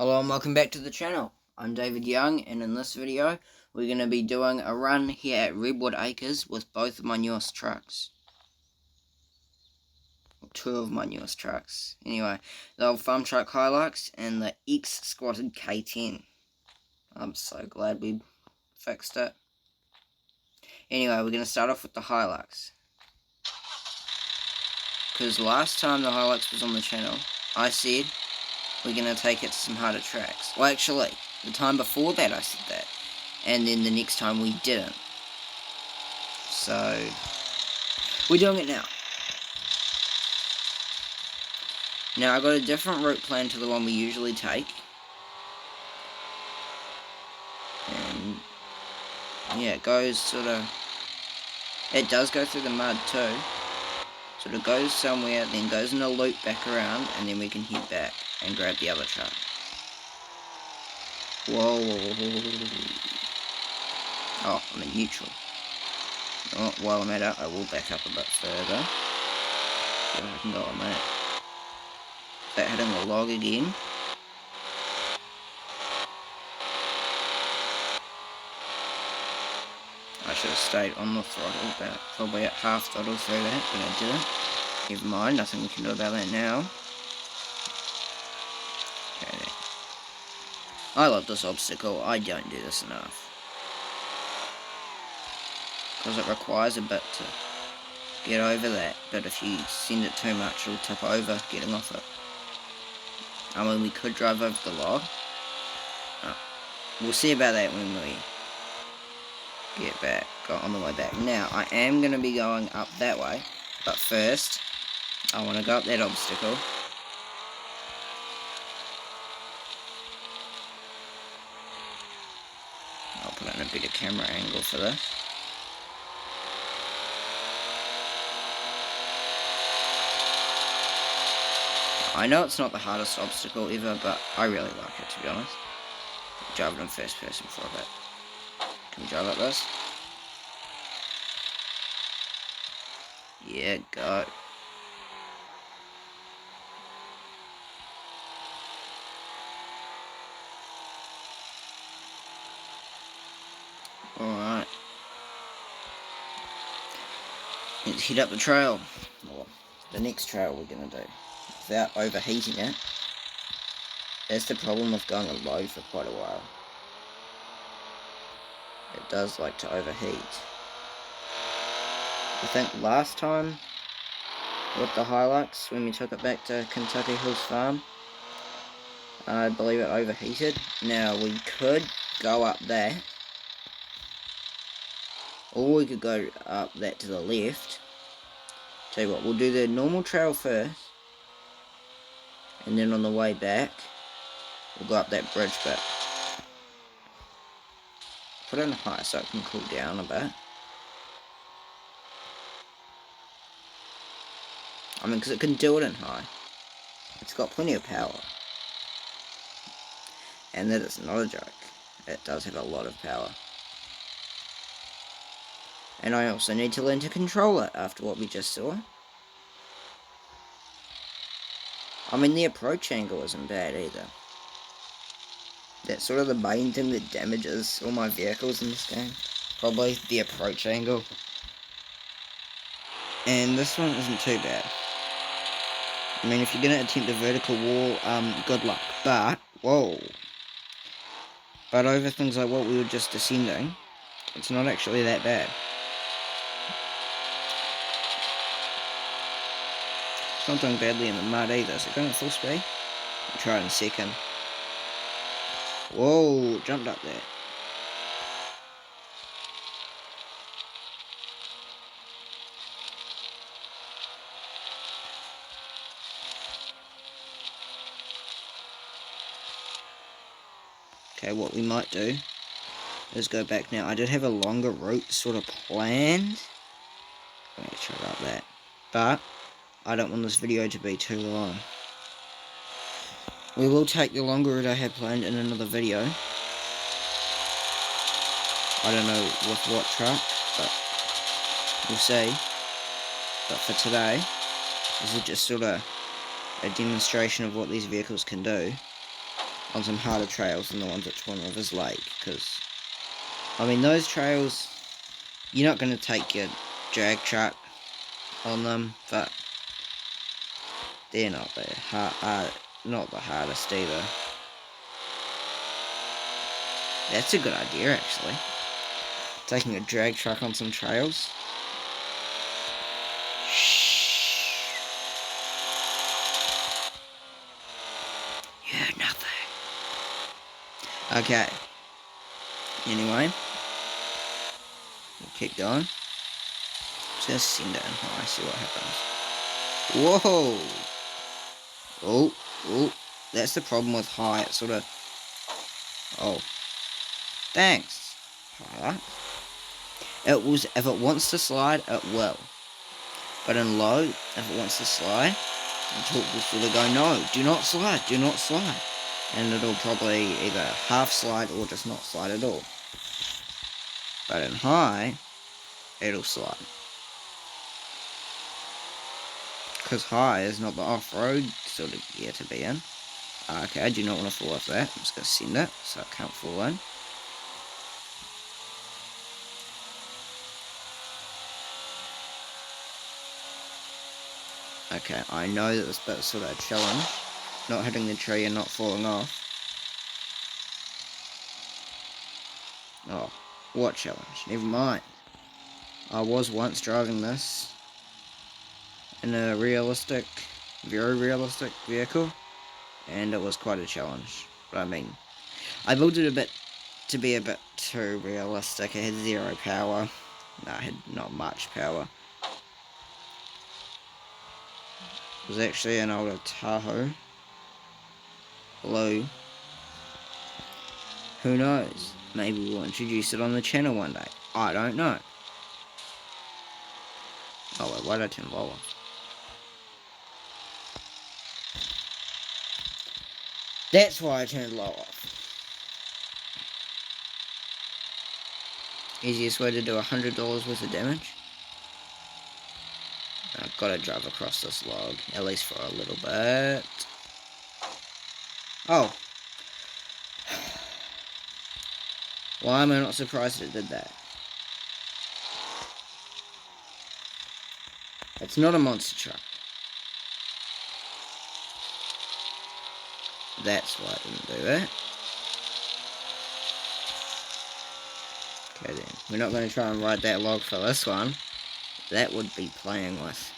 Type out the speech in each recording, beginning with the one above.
Hello and welcome back to the channel. I'm David Young, and in this video we're going to be doing a run here at Redwood Acres with both of my newest trucks. Two of my newest trucks. Anyway, the old farm truck Hilux and the X-squatted K10. I'm so glad we fixed it. Anyway, we're going to start off with the Hilux. Because last time the Hilux was on the channel, I said we're going to take it to some harder tracks. Well, actually, the time before that I said that. And then the next time we didn't. So, we're doing it now. Now, I got a different route plan to the one we usually take. And, yeah, it goes sort of... It does go through the mud too. Sort of goes somewhere, then goes in a loop back around, and then we can head back and grab the other truck. Whoa. Oh, I'm in neutral. Oh, while I'm at it, I will back up a bit further. So I can go on that. Is that hitting the log again? I should have stayed on the throttle, but probably at half throttle through that, but I didn't. Never mind, nothing we can do about that now. Okay, there. I love this obstacle. I don't do this enough. Because it requires a bit to get over that, but if you send it too much, it'll tip over getting off it. I mean, we could drive over the log. Oh, we'll see about that when we get back, go on the way back. Now, I am going to be going up that way, but first, I want to go up that obstacle. I'll put in a better camera angle for this. I know it's not the hardest obstacle ever, but I really like it, to be honest. Drive it in first person for a bit. Can we drive like this? Yeah, go. Alright. Let's head up the trail. Or the next trail we're going to do. Without overheating it. That's the problem with going low for quite a while. It does like to overheat. I think last time with the Hilux, when we took it back to Kentucky Hills Farm, I believe it overheated. Now we could go up that, or we could go up that to the left. Tell you what, we'll do the normal trail first, and then on the way back, we'll go up that bridge bit. Put it in high so it can cool down a bit. I mean, because it can do it in high. It's got plenty of power. And that is not a joke. It does have a lot of power. And I also need to learn to control it after what we just saw. I mean, the approach angle isn't bad either. That's sort of the main thing that damages all my vehicles in this game. Probably the approach angle. And this one isn't too bad. I mean, if you're going to attempt a vertical wall, good luck. But, whoa. But over things like what we were just descending, it's not actually that bad. It's not doing badly in the mud either. Is it going at full speed? I'll try it in a second. Whoa, jumped up there. Okay, what we might do is go back now. I did have a longer route sort of planned. I'm going to try about that. But I don't want this video to be too long. We will take the longer route I had planned in another video. I don't know with what truck, but we'll see. But for today, this is just sort of a demonstration of what these vehicles can do. on some harder trails than the ones at Twin Rivers Lake, because, I mean, those trails, you're not going to take your drag truck on them, but they're not not the hardest either. That's a good idea, actually. Taking a drag truck on some trails. You heard nothing. Okay. Anyway, we'll keep going. Just send it in high, see what happens. Whoa! Oh, that's the problem with high, it sort of... Oh. Thanks. Alright. If it wants to slide, it will. But in low, if it wants to slide, the torque will sort of go, no, do not slide, do not slide. And it'll probably either half slide or just not slide at all. But in high, it'll slide. Because high is not the off-road sort of gear to be in. Okay, I do not want to fall off that. I'm just going to send it so it can't fall in. Okay, I know that this bit's sort of a challenge. Not hitting the tree and not falling off. Oh, what challenge? Never mind. I was once driving this in a realistic, very realistic vehicle, and it was quite a challenge. But I mean, I built it to be a bit too realistic. It had 0 power. No, it had not much power. It was actually an older Tahoe. Blue. Who knows? Maybe we'll introduce it on the channel one day. I don't know. Oh wait, why did I turn lower? That's why I turned low off. Easiest way to do $100 worth of damage. I've got to drive across this log, at least for a little bit. Oh. Why am I not surprised it did that? It's not a monster truck. That's why it didn't do that. Okay then, we're not going to try and ride that log for this one. That would be playing with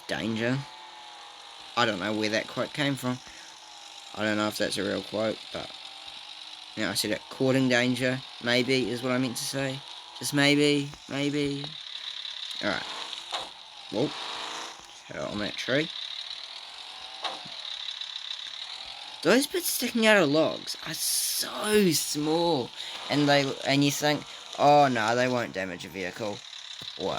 danger. I don't know where that quote came from. I don't know if that's a real quote, but you know, I said it, courting danger, maybe, is what I meant to say. Just maybe. Alright. Whoa. Hit it on that tree. Those bits sticking out of logs are so small, and you think, oh no, they won't damage a vehicle, or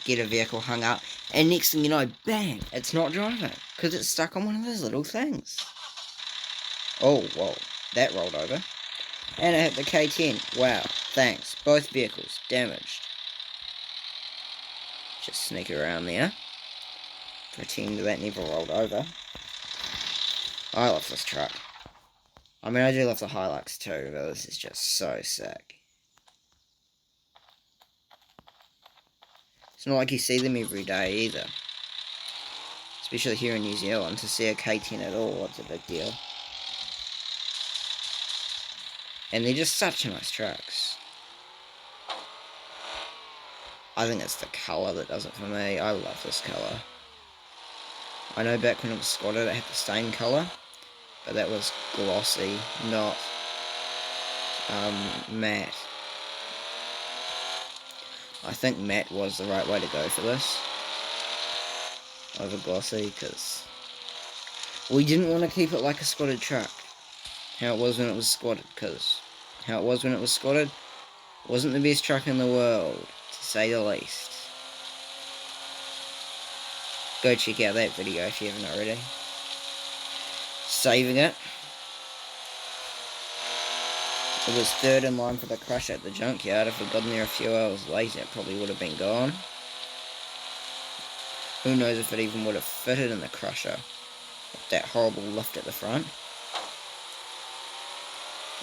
get a vehicle hung up, and next thing you know, bang, it's not driving, because it's stuck on one of those little things. Oh, whoa, that rolled over, and I hit the K10, wow, thanks, both vehicles damaged. Just sneak around there, pretend that never rolled over. I love this truck. I mean, I do love the Hilux too, but this is just so sick. It's not like you see them every day either. Especially here in New Zealand, to see a K10 at all, it's a big deal. And they're just such nice trucks. I think it's the colour that does it for me. I love this colour. I know back when it was squatted, it had the stain colour. But that was glossy, not matte. I think matte was the right way to go for this over glossy, because we didn't want to keep it like a squatted truck, how it was when it was squatted, because how it was when it was squatted wasn't the best truck in the world, to say the least. Go check out that video if you haven't already. Saving it. It was third in line for the crash at the junkyard. If we'd gotten there a few hours later, it probably would have been gone. Who knows if it even would have fitted in the crusher with that horrible lift at the front.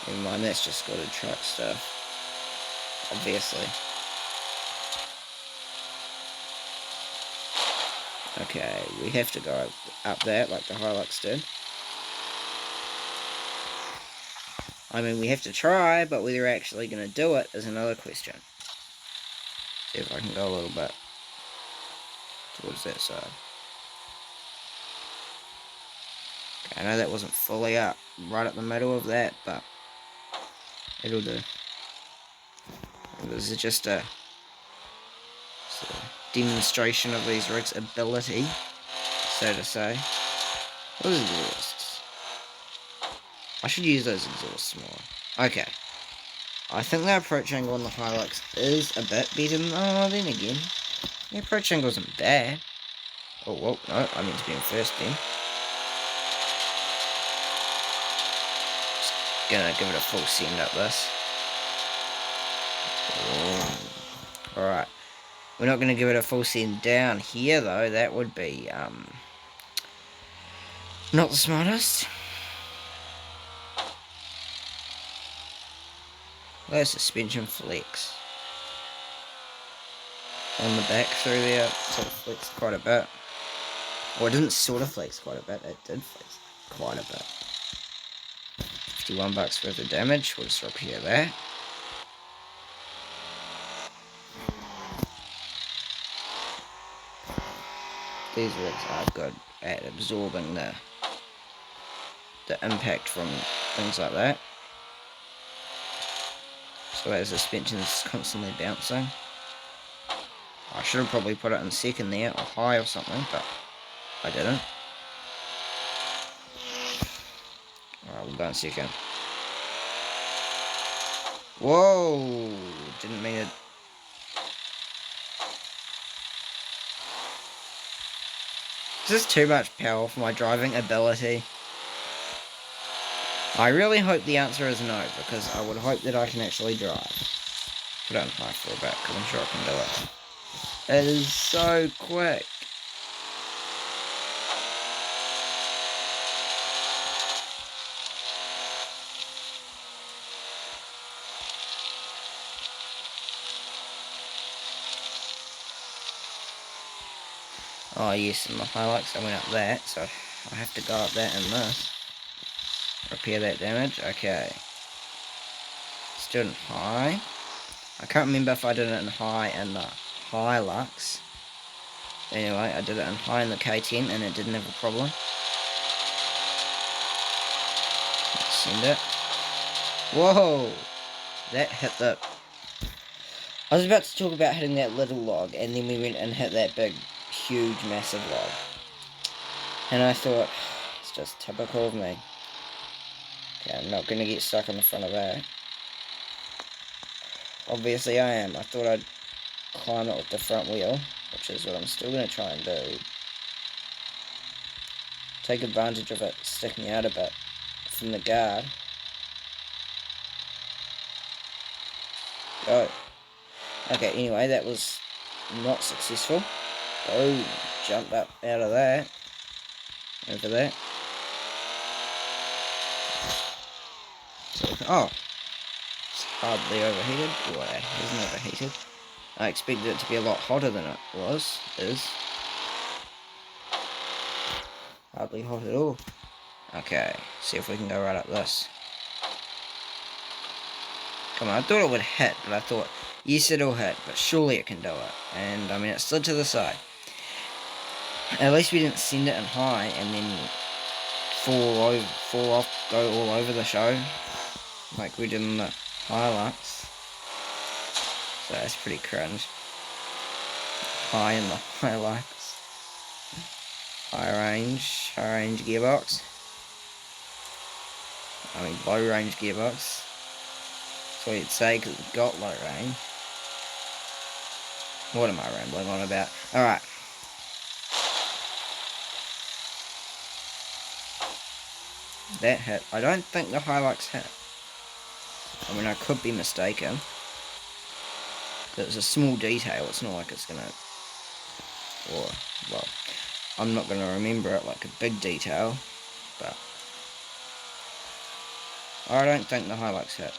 Never mind, that's just got a truck stuff. Obviously. Okay, we have to go up that like the Hilux did. I mean, we have to try, but whether we're actually going to do it is another question. See if I can go a little bit towards that side. Okay, I know that wasn't fully up, right at the middle of that, but it'll do. This is just a demonstration of these rigs' ability, so to say. What is exhausts? I should use those exhausts more. Okay. I think the approach angle on the Hilux is a bit better than... Oh, then again. The approach angle isn't bad. Oh, well, no, I meant to be in first then. Just gonna give it a full send up this. Alright. We're not gonna give it a full send down here, though. That would be, not the smartest. Low suspension flex. On the back through there, sort of flexed quite a bit. Well, it didn't sort of flex quite a bit, it did flex quite a bit. 51 bucks worth of damage, we'll just repair that. These rigs are good at absorbing the impact from things like that. So as the suspension is constantly bouncing. I should have probably put it in second there, or high or something, but I didn't. Alright, we'll go in second. Whoa! Didn't mean it. Is this too much power for my driving ability? I really hope the answer is no, because I would hope that I can actually drive. Put it on high for a bit, because I'm sure I can do it. It is so quick. Oh yes, in the Hilux I went up that, so I have to go up that in this. Repair that damage, okay. Still in high. I can't remember if I did it in high in the Hilux. Anyway, I did it in high in the K10 and it didn't have a problem. Let's send it. Whoa! That hit the... I was about to talk about hitting that little log, and then we went and hit that big, huge, massive log. And I thought, it's just typical of me. Okay, I'm not going to get stuck in the front of that. Obviously I am. I thought I'd climb it with the front wheel, which is what I'm still going to try and do. Take advantage of it sticking out a bit from the guard. Go. Okay, anyway, that was not successful. Oh, jumped up out of that. Over that. Oh. It's hardly overheated. Well, it isn't overheated. I expected it to be a lot hotter than it is. Hardly hot at all. Okay, see if we can go right up this. Come on, I thought it would hit, but I thought, yes, it'll hit, but surely it can do it. And, I mean, it slid to the side. At least we didn't send it in high and then fall off, go all over the show, like we did in the Hilux. So that's pretty cringe. High in the Hilux. High range gearbox. I mean, low range gearbox. That's what you'd say, because it's got low range. What am I rambling on about? Alright. That hit. I don't think the Hilux hit. I mean, I could be mistaken. It's a small detail. It's not like it's gonna... Or, well, I'm not gonna remember it like a big detail. But... I don't think the Hilux hit.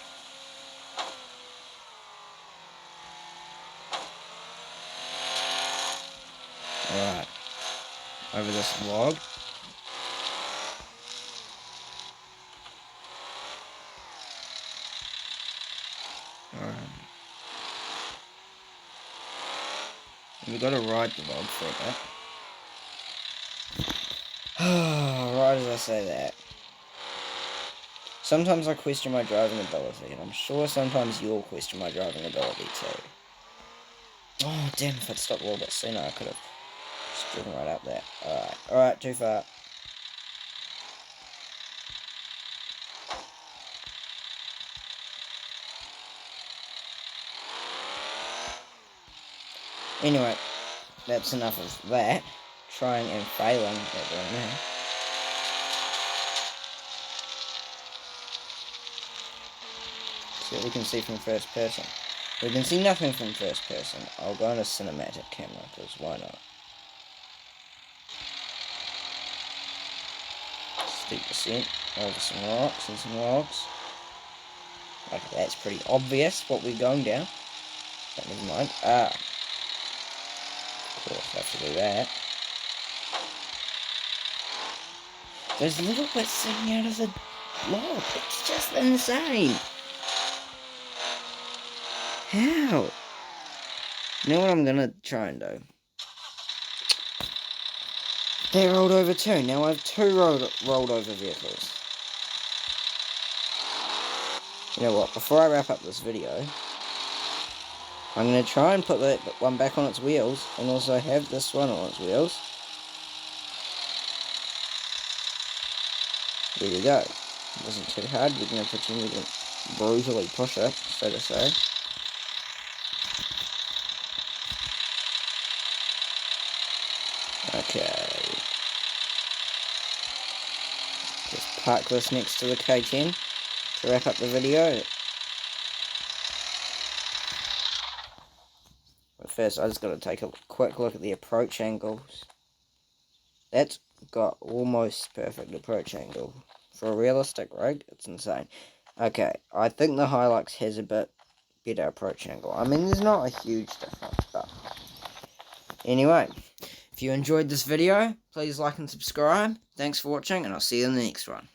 Alright. Over this log. Alright. We've got to ride the log for a bit. Right as I say that. Sometimes I question my driving ability, and I'm sure sometimes you'll question my driving ability too. Oh, damn, if I'd stopped a little bit sooner, I could have just driven right up there. Alright, too far. Anyway, that's enough of that. Trying and failing at doing that. See what we can see from first person. We can see nothing from first person. I'll go on a cinematic camera, because why not? Steep descent over some rocks and some logs. Okay, that's pretty obvious what we're going down. But never mind. Of course, I have to do that. There's little bits sticking out of the log. It's just insane. How? You know what I'm gonna try and do? They rolled over too. Now I have two rolled over vehicles. You know what? Before I wrap up this video, I'm gonna try and put that one back on its wheels, and also have this one on its wheels. There we go. It wasn't too hard. We're gonna pretend we can brutally push it, so to say. Okay. Just park this next to the K10 to wrap up the video. But first, I just got to take a quick look at the approach angles. That's got almost perfect approach angle. For a realistic rig, it's insane. Okay, I think the Hilux has a bit better approach angle. I mean, there's not a huge difference, but... Anyway, if you enjoyed this video, please like and subscribe. Thanks for watching, and I'll see you in the next one.